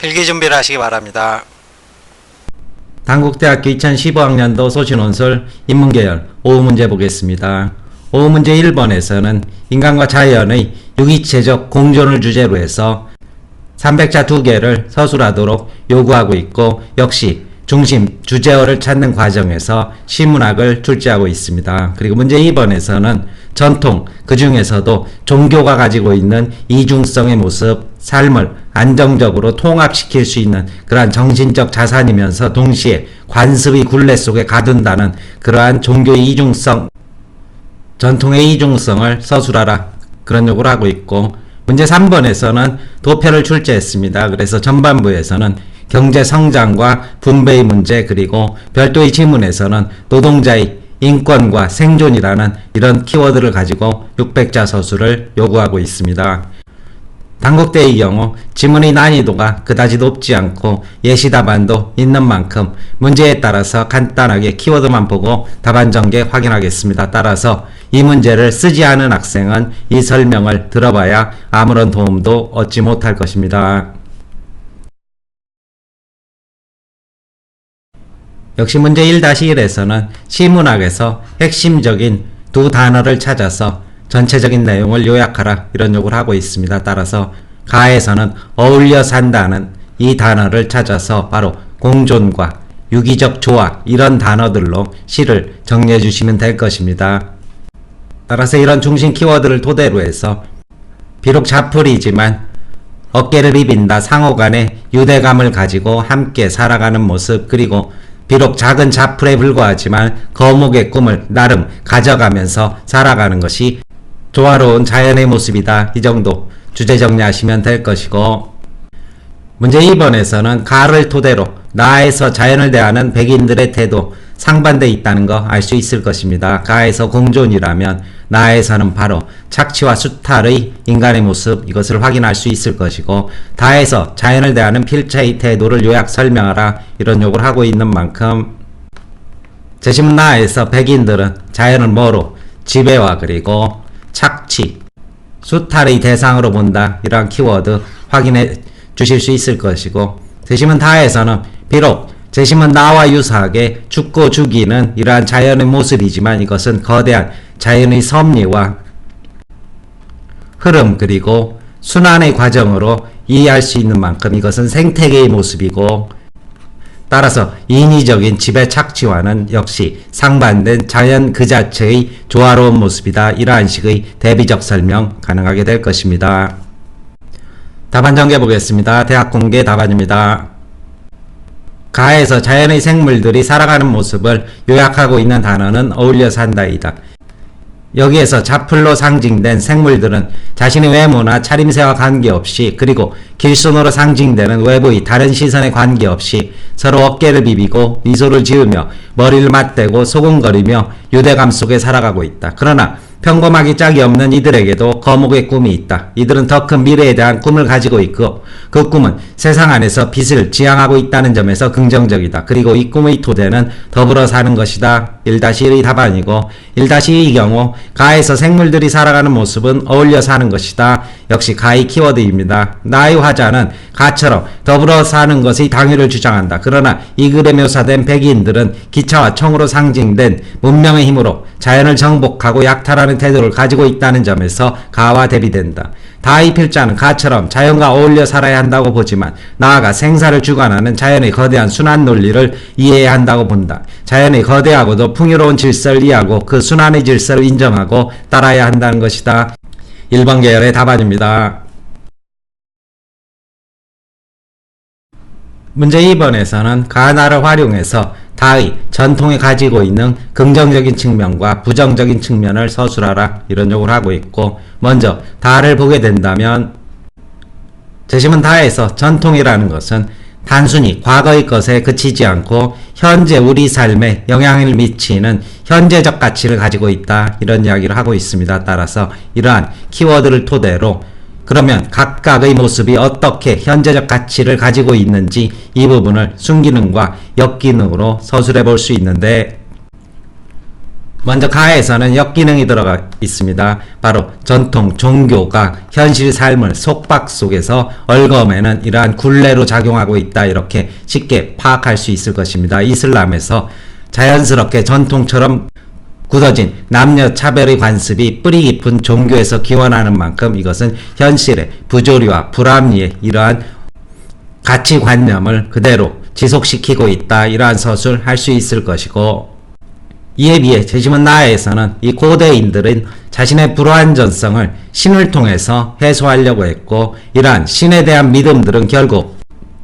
필기 준비를 하시기 바랍니다. 단국대학교 2015학년도 소신원술 인문계열 5후 문제 보겠습니다. 5후 문제 1번에서는 인간과 자연의 유기체적 공존을 주제로 해서 300자 2개를 서술하도록 요구하고 있고, 역시 중심 주제어를 찾는 과정에서 시문학을 출제하고 있습니다. 그리고 문제 2번에서는 전통, 그 중에서도 종교가 가지고 있는 이중성의 모습, 삶을 안정적으로 통합시킬 수 있는 그러한 정신적 자산이면서 동시에 관습의 굴레 속에 가둔다는 그러한 종교의 이중성, 전통의 이중성을 서술하라, 그런 요구를 하고 있고, 문제 3번에서는 도표를 출제했습니다. 그래서 전반부에서는 경제 성장과 분배의 문제, 그리고 별도의 지문에서는 노동자의 인권과 생존이라는 이런 키워드를 가지고 600자 서술을 요구하고 있습니다. 단국대의 경우 지문의 난이도가 그다지 높지 않고 예시 답안도 있는 만큼 문제에 따라서 간단하게 키워드만 보고 답안 전개 확인하겠습니다. 따라서 이 문제를 쓰지 않은 학생은 이 설명을 들어봐야 아무런 도움도 얻지 못할 것입니다. 역시 문제 1-1에서는 시문학에서 핵심적인 두 단어를 찾아서 전체적인 내용을 요약하라, 이런 요구를 하고 있습니다. 따라서 가에서는 어울려 산다는 이 단어를 찾아서 바로 공존과 유기적 조화, 이런 단어들로 시를 정리해 주시면 될 것입니다. 따라서 이런 중심 키워드를 토대로 해서 비록 자풀이지만 어깨를 비빈다, 상호간의 유대감을 가지고 함께 살아가는 모습, 그리고 비록 작은 자풀에 불과하지만 거목의 꿈을 나름 가져가면서 살아가는 것이 조화로운 자연의 모습이다, 이 정도 주제 정리하시면 될 것이고, 문제 2번에서는 가를 토대로 나에서 자연을 대하는 백인들의 태도 상반되어 있다는 거 알 수 있을 것입니다. 가에서 공존이라면 나에서는 바로 착취와 수탈의 인간의 모습, 이것을 확인할 수 있을 것이고, 다에서 자연을 대하는 필자의 태도를 요약 설명하라, 이런 요구를 하고 있는 만큼 재심 나에서 백인들은 자연을 뭐로 지배와 그리고 착취, 수탈의 대상으로 본다, 이러한 키워드 확인해 주실 수 있을 것이고, 재심은 다에서는 비록 재심은 나와 유사하게 죽고 죽이는 이러한 자연의 모습이지만 이것은 거대한 자연의 섭리와 흐름, 그리고 순환의 과정으로 이해할 수 있는 만큼 이것은 생태계의 모습이고, 따라서 인위적인 지배 착취와는 역시 상반된 자연 그 자체의 조화로운 모습이다, 이러한 식의 대비적 설명 가능하게 될 것입니다. 답안 전개 보겠습니다. 대학 공개 답안입니다. 가에서 자연의 생물들이 살아가는 모습을 요약하고 있는 단어는 어울려 산다이다. 여기에서 자풀로 상징된 생물들은 자신의 외모나 차림새와 관계없이, 그리고 길손으로 상징되는 외부의 다른 시선에 관계없이 서로 어깨를 비비고 미소를 지으며 머리를 맞대고 소곤거리며 유대감 속에 살아가고 있다. 그러나 평범하기 짝이 없는 이들에게도 거목의 꿈이 있다. 이들은 더 큰 미래에 대한 꿈을 가지고 있고, 그 꿈은 세상 안에서 빛을 지향하고 있다는 점에서 긍정적이다. 그리고 이 꿈의 토대는 더불어 사는 것이다. 1-1의 답안이고, 1-2의 경우 가에서 생물들이 살아가는 모습은 어울려 사는 것이다. 역시 가의 키워드입니다. 나의 화자는 가처럼 더불어 사는 것의 당위를 주장한다. 그러나 이 글에 묘사된 백인들은 기차와 총으로 상징된 문명의 힘으로 자연을 정복하고 약탈하는 태도를 가지고 있다는 점에서 가와 대비된다. 다의 필자는 가처럼 자연과 어울려 살아야 한다고 보지만 나아가 생사를 주관하는 자연의 거대한 순환 논리를 이해해야 한다고 본다. 자연의 거대하고도 풍요로운 질서를 이해하고 그 순환의 질서를 인정하고 따라야 한다는 것이다. 1번 계열의 답안입니다. 문제 2번에서는 가나를 활용해서 다의 전통이 가지고 있는 긍정적인 측면과 부정적인 측면을 서술하라, 이런 요구를 하고 있고, 먼저 다를 보게 된다면 재심은 다에서 전통이라는 것은 단순히 과거의 것에 그치지 않고 현재 우리 삶에 영향을 미치는 현재적 가치를 가지고 있다, 이런 이야기를 하고 있습니다. 따라서 이러한 키워드를 토대로 그러면 각각의 모습이 어떻게 현재적 가치를 가지고 있는지 이 부분을 순기능과 역기능으로 서술해 볼 수 있는데, 먼저 가에서는 역기능이 들어가 있습니다. 바로 전통 종교가 현실 삶을 속박 속에서 얽어매는 이러한 굴레로 작용하고 있다, 이렇게 쉽게 파악할 수 있을 것입니다. 이슬람에서 자연스럽게 전통처럼 굳어진 남녀 차별의 관습이 뿌리 깊은 종교에서 기원하는 만큼 이것은 현실의 부조리와 불합리의 이러한 가치관념을 그대로 지속시키고 있다, 이러한 서술 할 수 있을 것이고, 이에 비해 재심은 나에서는 이 고대인들은 자신의 불완전성을 신을 통해서 해소하려고 했고, 이러한 신에 대한 믿음들은 결국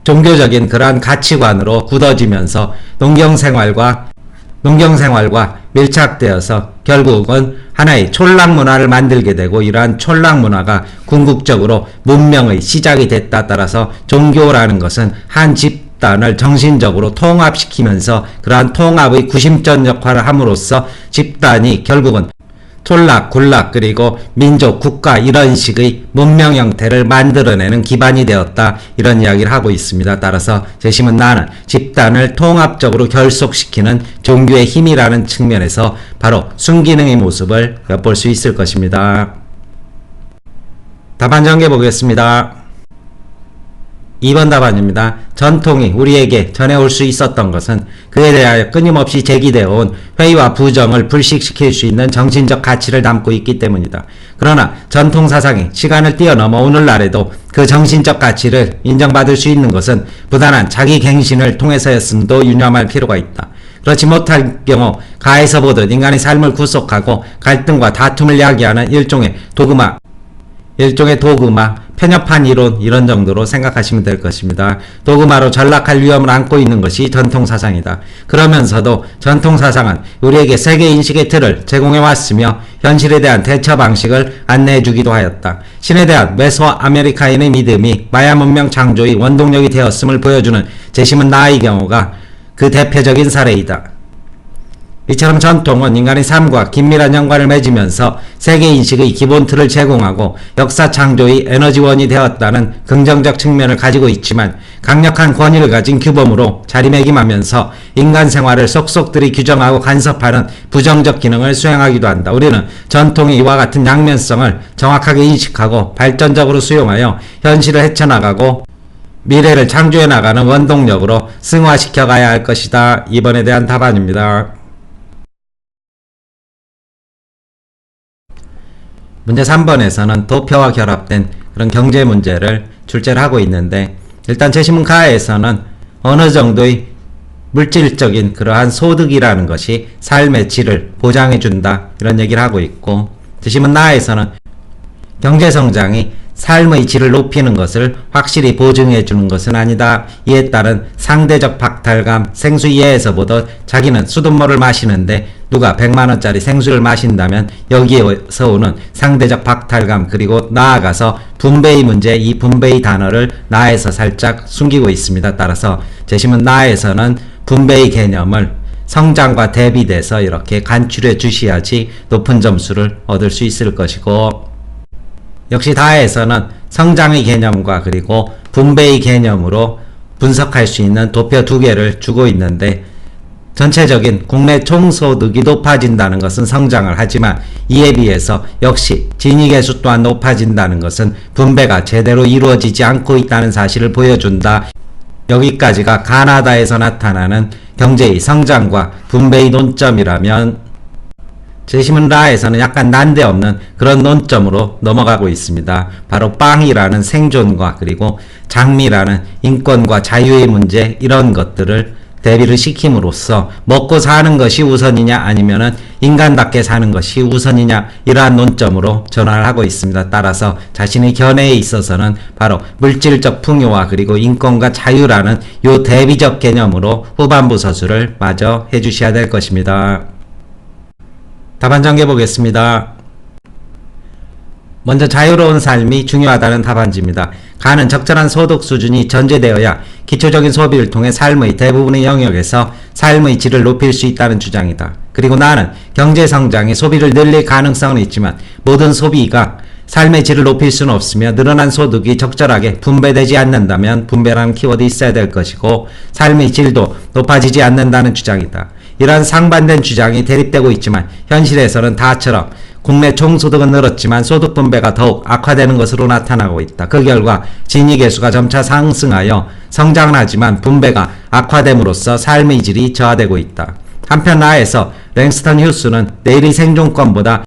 종교적인 그러한 가치관으로 굳어지면서 농경생활과 밀착되어서 결국은 하나의 촌락문화를 만들게 되고, 이러한 촌락문화가 궁극적으로 문명의 시작이 됐다. 따라서 종교라는 것은 한 집단을 정신적으로 통합시키면서 그러한 통합의 구심점 역할을 함으로써 집단이 결국은 촌락, 굴락, 그리고 민족, 국가 이런 식의 문명 형태를 만들어내는 기반이 되었다, 이런 이야기를 하고 있습니다. 따라서 재심은 나는 집단을 통합적으로 결속시키는 종교의 힘이라는 측면에서 바로 순기능의 모습을 엿볼 수 있을 것입니다. 답안 정리해 보겠습니다. 2번 답안입니다. 전통이 우리에게 전해올 수 있었던 것은 그에 대하여 끊임없이 제기되어 온 회의와 부정을 불식시킬 수 있는 정신적 가치를 담고 있기 때문이다. 그러나 전통사상이 시간을 뛰어넘어 오늘날에도 그 정신적 가치를 인정받을 수 있는 것은 부단한 자기 갱신을 통해서였음도 유념할 필요가 있다. 그렇지 못할 경우 가에서 보듯 인간의 삶을 구속하고 갈등과 다툼을 야기하는 일종의 도그마, 편협한 이론, 이런 정도로 생각하시면 될 것입니다. 도그마로 전락할 위험을 안고 있는 것이 전통사상이다. 그러면서도 전통사상은 우리에게 세계인식의 틀을 제공해 왔으며 현실에 대한 대처 방식을 안내해 주기도 하였다. 신에 대한 메소아메리카인의 믿음이 마야 문명 창조의 원동력이 되었음을 보여주는 재심은 나의 경우가 그 대표적인 사례이다. 이처럼 전통은 인간의 삶과 긴밀한 연관을 맺으면서 세계인식의 기본 틀을 제공하고 역사 창조의 에너지원이 되었다는 긍정적 측면을 가지고 있지만, 강력한 권위를 가진 규범으로 자리매김하면서 인간 생활을 속속들이 규정하고 간섭하는 부정적 기능을 수행하기도 한다. 우리는 전통이 이와 같은 양면성을 정확하게 인식하고 발전적으로 수용하여 현실을 헤쳐나가고 미래를 창조해 나가는 원동력으로 승화시켜 가야 할 것이다. 2번에 대한 답안입니다. 문제 3번에서는 도표와 결합된 그런 경제 문제를 출제를 하고 있는데, 일단 재심문 가에서는 어느 정도의 물질적인 그러한 소득이라는 것이 삶의 질을 보장해준다, 이런 얘기를 하고 있고, 재심문 나에서는 경제성장이 삶의 질을 높이는 것을 확실히 보증해주는 것은 아니다. 이에 따른 상대적 박탈감, 생수 이해에서 보듯 자기는 수돗물을 마시는데 누가 100만원짜리 생수를 마신다면 여기에서 오는 상대적 박탈감, 그리고 나아가서 분배의 문제, 이 분배의 단어를 나에서 살짝 숨기고 있습니다. 따라서 재심은 나에서는 분배의 개념을 성장과 대비돼서 이렇게 간추려 주셔야지 높은 점수를 얻을 수 있을 것이고, 역시 다에서는 성장의 개념과 그리고 분배의 개념으로 분석할 수 있는 도표 2개를 주고 있는데, 전체적인 국내 총소득이 높아진다는 것은 성장을 하지만 이에 비해서 역시 진위계수 또한 높아진다는 것은 분배가 제대로 이루어지지 않고 있다는 사실을 보여준다. 여기까지가 가나다에서 나타나는 경제의 성장과 분배의 논점이라면, 재심은 라에서는 약간 난데없는 그런 논점으로 넘어가고 있습니다. 바로 빵이라는 생존과 그리고 장미라는 인권과 자유의 문제, 이런 것들을 대비를 시킴으로써 먹고 사는 것이 우선이냐 아니면은 인간답게 사는 것이 우선이냐, 이러한 논점으로 전환을 하고 있습니다. 따라서 자신의 견해에 있어서는 바로 물질적 풍요와 그리고 인권과 자유라는 요 대비적 개념으로 후반부 서술을 마저 해주셔야 될 것입니다. 답안 정리해 보겠습니다. 먼저 자유로운 삶이 중요하다는 답안지입니다. 가는 적절한 소득 수준이 전제되어야 기초적인 소비를 통해 삶의 대부분의 영역에서 삶의 질을 높일 수 있다는 주장이다. 그리고 나는 경제성장이 소비를 늘릴 가능성은 있지만 모든 소비가 삶의 질을 높일 수는 없으며, 늘어난 소득이 적절하게 분배되지 않는다면 분배라는 키워드 있어야 될 것이고 삶의 질도 높아지지 않는다는 주장이다. 이런 상반된 주장이 대립되고 있지만 현실에서는 다처럼 국내 총소득은 늘었지만 소득 분배가 더욱 악화되는 것으로 나타나고 있다. 그 결과 진위계수가 점차 상승하여 성장은 하지만 분배가 악화됨으로써 삶의 질이 저하되고 있다. 한편 나아에서 랭스턴 휴스는 내일의 생존권보다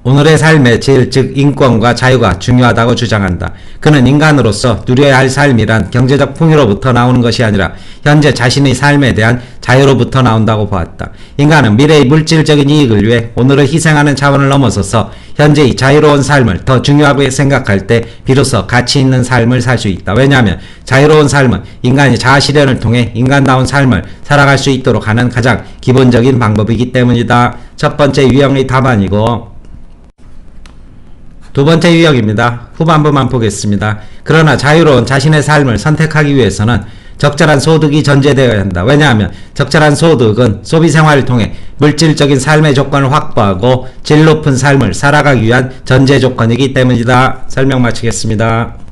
오늘의 삶의 질, 즉 인권과 자유가 중요하다고 주장한다. 그는 인간으로서 누려야 할 삶이란 경제적 풍요로부터 나오는 것이 아니라 현재 자신의 삶에 대한 자유로부터 나온다고 보았다. 인간은 미래의 물질적인 이익을 위해 오늘을 희생하는 차원을 넘어서서 현재의 자유로운 삶을 더 중요하게 생각할 때 비로소 가치 있는 삶을 살 수 있다. 왜냐하면 자유로운 삶은 인간이 자아실현을 통해 인간다운 삶을 살아갈 수 있도록 하는 가장 기본적인 방법이기 때문이다. 첫 번째 유형의 답안이고 두 번째 유형입니다. 후반부만 보겠습니다. 그러나 자유로운 자신의 삶을 선택하기 위해서는 적절한 소득이 전제되어야 한다. 왜냐하면 적절한 소득은 소비생활을 통해 물질적인 삶의 조건을 확보하고 질 높은 삶을 살아가기 위한 전제 조건이기 때문이다. 설명 마치겠습니다.